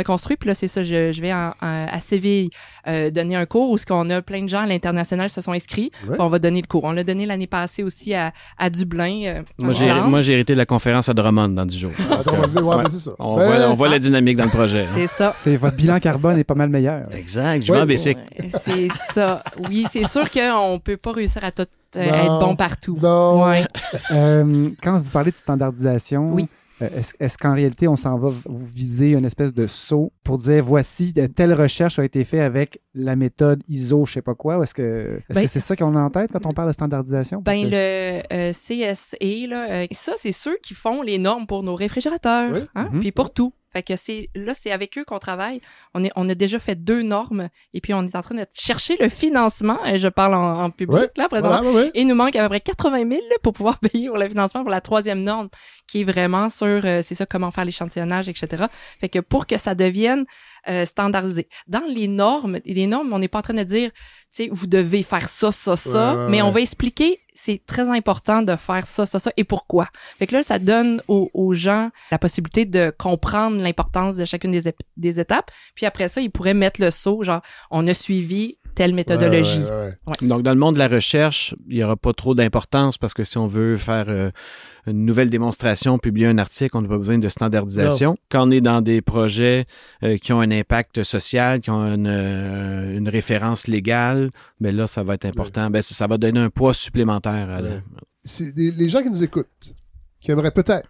B: construits. Puis là, c'est ça, je vais à Séville donner un cours où on a plein de gens à l'international se sont inscrits. On va donner le cours. On l'a donné l'année passée aussi à Dublin.
C: Moi, j'ai hérité de la conférence à Drummond dans 10 jours.
A: C'est ça.
C: On voit la dynamique dans le projet.
B: C'est ça.
D: C'est votre bilan carbone est pas mal meilleur.
C: Exact. Je vais en basic.
B: C'est ça. Oui, c'est sûr qu'on peut pas réussir à tout être bon partout.
A: Non.
B: Ouais.
D: Quand vous parlez de standardisation, est-ce qu'en réalité, on s'en va vous viser une espèce de saut pour dire voici, telle recherche a été faite avec la méthode ISO, je sais pas quoi? Ou est-ce que c'est ça qu'on a en tête quand on parle de standardisation?
B: Le CSE, là, ça, c'est ceux qui font les normes pour nos réfrigérateurs, puis pour tout. Fait que c'est avec eux qu'on travaille. On a déjà fait 2 normes et puis on est en train de chercher le financement. Et je parle en public là présentement. Et il nous manque à peu près 80 000 pour pouvoir payer pour le financement pour la 3e norme qui est vraiment sur c'est ça, comment faire l'échantillonnage, etc. Fait que pour que ça devienne standardisé. Dans les normes, on n'est pas en train de dire, tu sais, vous devez faire ça, mais on va expliquer, c'est très important de faire ça et pourquoi. Fait que là, ça donne aux gens la possibilité de comprendre l'importance de chacune des étapes, puis après ça, ils pourraient mettre le saut, genre, on a suivi telle méthodologie.
C: Donc, dans le monde de la recherche, il n'y aura pas trop d'importance parce que si on veut faire une nouvelle démonstration, publier un article, on n'a pas besoin de standardisation. Non. Quand on est dans des projets qui ont un impact social, qui ont une référence légale, ben là, ça va être important. Ben, ça va donner un poids supplémentaire.
A: C'est les gens qui nous écoutent, qui aimeraient peut-être.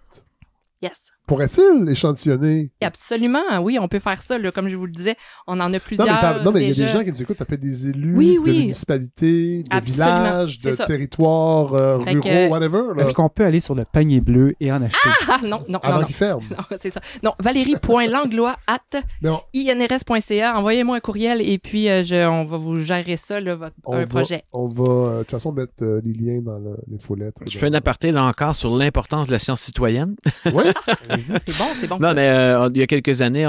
B: Yes.
A: Pourrait-il échantillonner?
B: Absolument, oui, on peut faire ça. Là, comme je vous le disais, on en a plusieurs.
A: Non, mais il y a des gens qui nous écoute, ça peut être des élus de municipalités, de villages, de territoires ruraux, whatever. Là.
D: Est-ce qu'on peut aller sur le panier bleu et en acheter?
B: Non.
A: Avant qu'il ferme.
B: Non, c'est ça. Non, valérie.langlois@inrs.ca. Envoyez-moi un courriel et puis on va vous gérer ça, là, un projet.
A: On va, de toute façon, mettre les liens dans l'infolettre.
C: Je fais un aparté, là encore, sur l'importance de la science citoyenne.
A: Oui.
B: C'est bon.
C: Non,
B: ça.
C: mais il y a quelques années,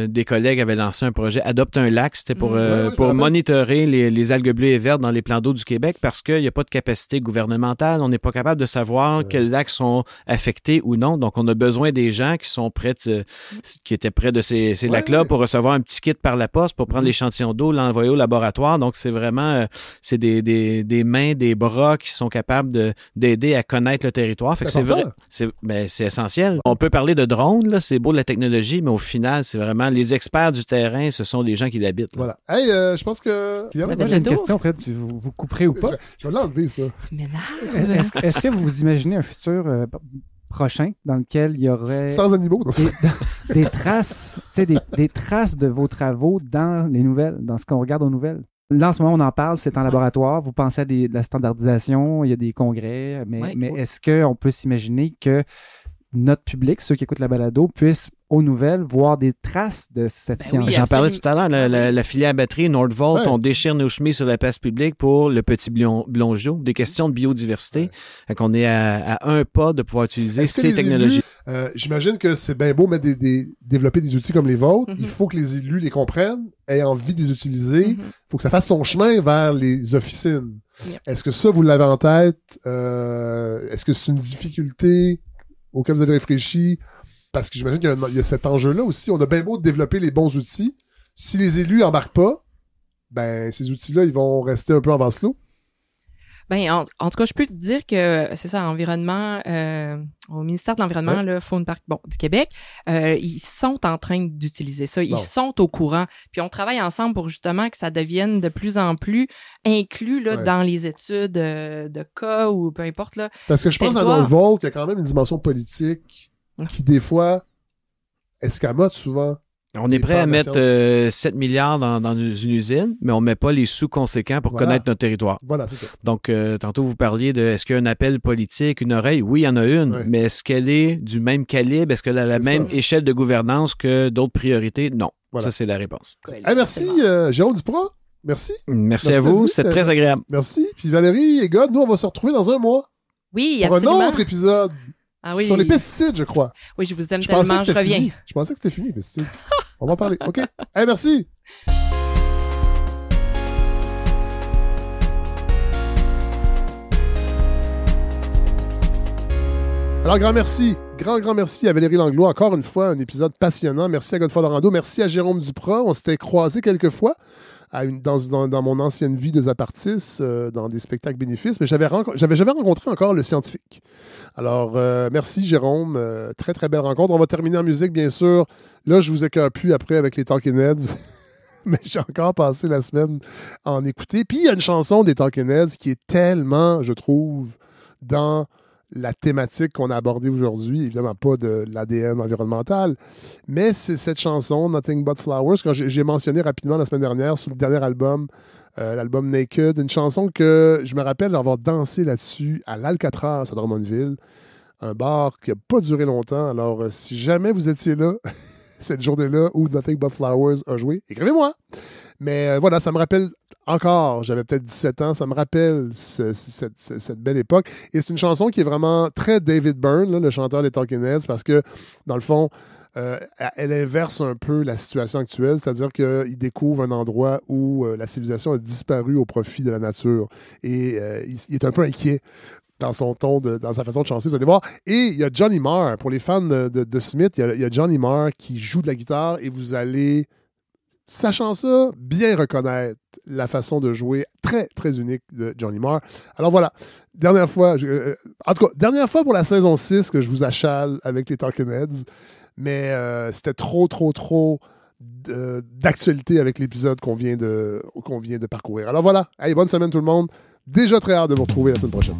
C: des collègues avaient lancé un projet Adopte un lac. C'était pour monitorer les algues bleues et vertes dans les plans d'eau du Québec parce qu'il n'y a pas de capacité gouvernementale. On n'est pas capable de savoir quels lacs sont affectés ou non. Donc, on a besoin des gens qui sont près qui étaient près de ces lacs-là pour recevoir un petit kit par la poste pour prendre l'échantillon d'eau, l'envoyer au laboratoire. Donc, c'est vraiment c'est des mains, des bras qui sont capables d'aider à connaître le territoire. Fait que c'est vrai. C'est essentiel. On peut parler de drones, là, c'est beau de la technologie, mais au final, c'est vraiment les experts du terrain, ce sont des gens qui l'habitent. Là.
A: Voilà. Hey, je pense que...
D: J'ai une question, Fred, vous couperez ou pas?
A: Je vais l'enlever, ça.
B: Tu m'énerves.
D: Est-ce que vous imaginez un futur prochain dans lequel il y aurait...
A: Sans animaux,
D: des traces, des traces de vos travaux dans les nouvelles, dans ce qu'on regarde aux nouvelles? Là, en ce moment, on en parle, c'est en laboratoire. Vous pensez à de la standardisation, il y a des congrès, mais est-ce qu'on peut s'imaginer que notre public, ceux qui écoutent la balado, puissent, aux nouvelles, voir des traces de cette science?
B: Oui,
C: j'en parlais tout à l'heure, la filière batterie Nordvolt, on déchire nos chemises sur la place publique pour le petit blongeau, des questions de biodiversité. Fait qu'on est à un pas de pouvoir utiliser ces technologies.
A: J'imagine que c'est bien beau développer des outils comme les vôtres. Il faut que les élus les comprennent, aient envie de les utiliser. Il faut que ça fasse son chemin vers les officines. Est-ce que ça, vous l'avez en tête? Est-ce que c'est une difficulté auquel vous avez réfléchi? Parce que j'imagine qu'il y a cet enjeu-là aussi. On a bien beau développer les bons outils. Si les élus embarquent pas, ben ces outils-là, ils vont rester un peu en vase clos.
B: Ben, en tout cas, je peux te dire que c'est ça, environnement, au ministère de l'Environnement, le Faune Parc du Québec, ils sont en train d'utiliser ça. Ils sont au courant. Puis on travaille ensemble pour justement que ça devienne de plus en plus inclus là, dans les études de cas ou peu importe. Là,
A: parce que je pense à Nordvolt qu'il y a quand même une dimension politique qui, des fois, escamote souvent.
C: On est prêt à mettre 7 milliards dans une usine, mais on ne met pas les sous conséquents pour connaître notre territoire.
A: Voilà, c'est ça.
C: Donc, tantôt, vous parliez de est-ce qu'il y a un appel politique, une oreille? Oui, il y en a une, mais est-ce qu'elle est du même calibre? Est-ce qu'elle a la même échelle de gouvernance que d'autres priorités? Non. Voilà. Ça, c'est la réponse.
A: Merci, Jérôme Duprat. Merci.
C: Merci à vous. C'était très agréable.
A: Merci. Puis Valérie et God, nous, on va se retrouver dans un mois.
B: Oui,
A: pour
B: absolument.
A: un autre épisode.
B: Ah oui.
A: Sur les pesticides, je crois.
B: Oui, je vous aime tellement, je reviens.
A: Je pensais que c'était fini, les pesticides. On va en parler. OK. Hey, merci. Alors, grand merci à Valérie Langlois. Encore une fois, un épisode passionnant. Merci à Godefroy Dorando. Merci à Jérôme Duprat. On s'était croisés quelques fois dans mon ancienne vie de Zapartis, dans des spectacles bénéfices, mais j'avais jamais rencontré encore le scientifique. Alors, merci Jérôme. Très, très belle rencontre. On va terminer en musique, bien sûr. Là, je vous écœure plus après avec les Talking Heads. Mais j'ai encore passé la semaine à en écouter. Puis, il y a une chanson des Talking Heads qui est tellement, je trouve, dans la thématique qu'on a abordée aujourd'hui, évidemment pas de l'ADN environnemental, mais c'est cette chanson, Nothing But Flowers, que j'ai mentionné rapidement la semaine dernière sur le dernier album, l'album Naked, une chanson que je me rappelle avoir dansé là-dessus à l'Alcatraz à Drummondville, un bar qui n'a pas duré longtemps. Alors, si jamais vous étiez là, cette journée-là où Nothing But Flowers a joué, écrivez-moi! Mais voilà, ça me rappelle encore, j'avais peut-être 17 ans, ça me rappelle cette belle époque. Et c'est une chanson qui est vraiment très David Byrne, là, le chanteur des Talking Heads, parce que, dans le fond, elle inverse un peu la situation actuelle, c'est-à-dire qu'il découvre un endroit où la civilisation a disparu au profit de la nature. Et il est un peu inquiet dans son ton, dans sa façon de chanter, vous allez voir. Et il y a Johnny Marr, pour les fans de Smith, il y a Johnny Marr qui joue de la guitare et vous allez... Sachant ça, bien reconnaître la façon de jouer très, très unique de Johnny Marr. Alors voilà, dernière fois pour la saison 6 que je vous achale avec les Talking Heads, mais c'était trop d'actualité avec l'épisode qu'on vient de parcourir. Alors voilà, allez, bonne semaine tout le monde. Déjà très hâte de vous retrouver la semaine prochaine.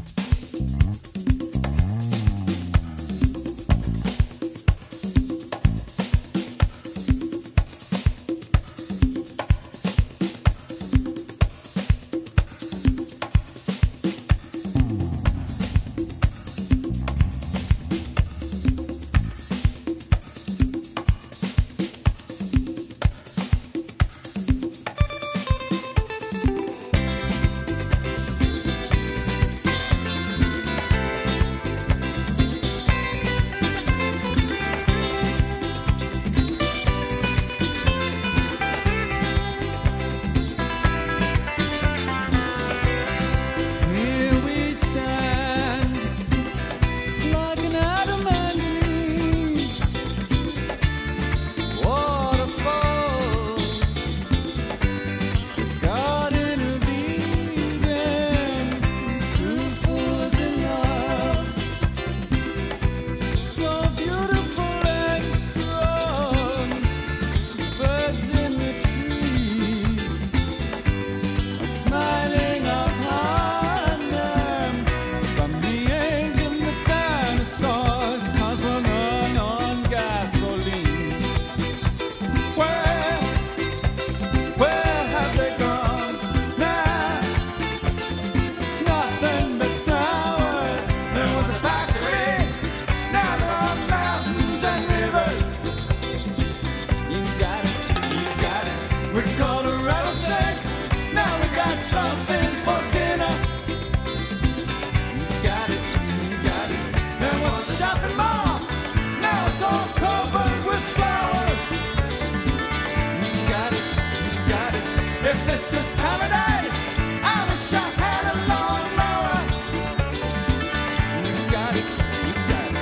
F: got it, you got it.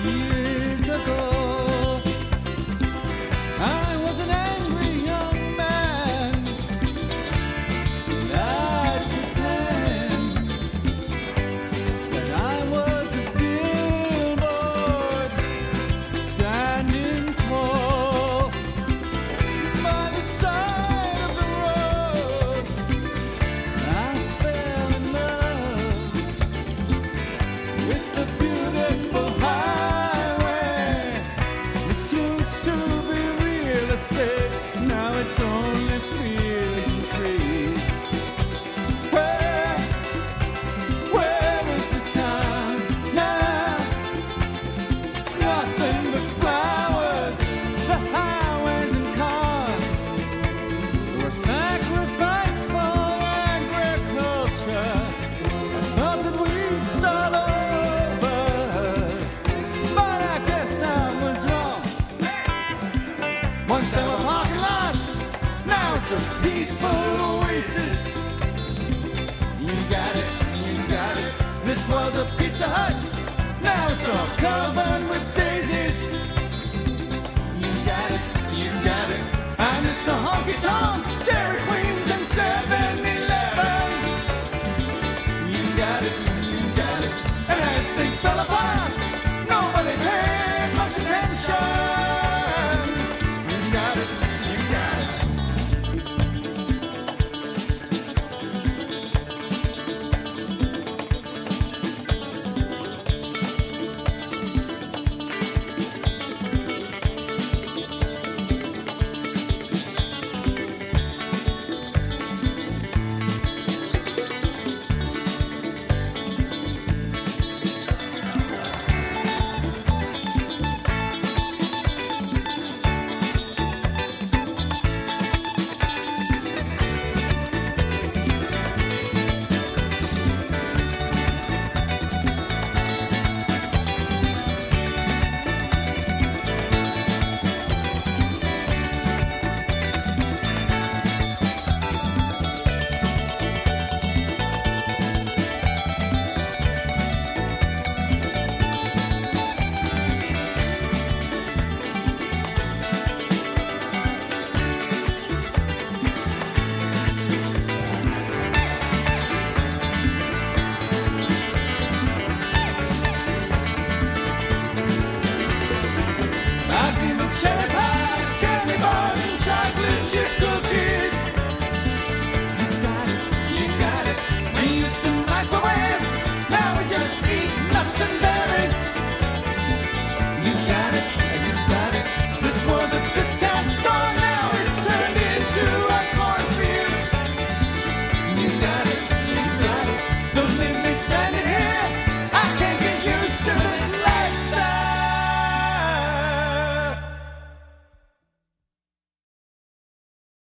F: Years ago, I was an angry young man, and I'd pretend that I was a billboard standing tall by the side of the road. I fell in love with the beautiful highway. This used to be real estate, now it's only fields and trees. Where is the town now? It's nothing but flowers, the highways and cars were sacrificed for agriculture. I thought that we'd start over, but I guess I was wrong. Once there were parking lots, now it's a peaceful oasis. You got it, you got it. This was a Pizza Hut, now it's all covered with daisies. You got it, you got it. I miss the honky tonks, Dairy Queens, and 7-Elevens. You got it, you got it. And as things fell apart, nobody paid much attention. You got it,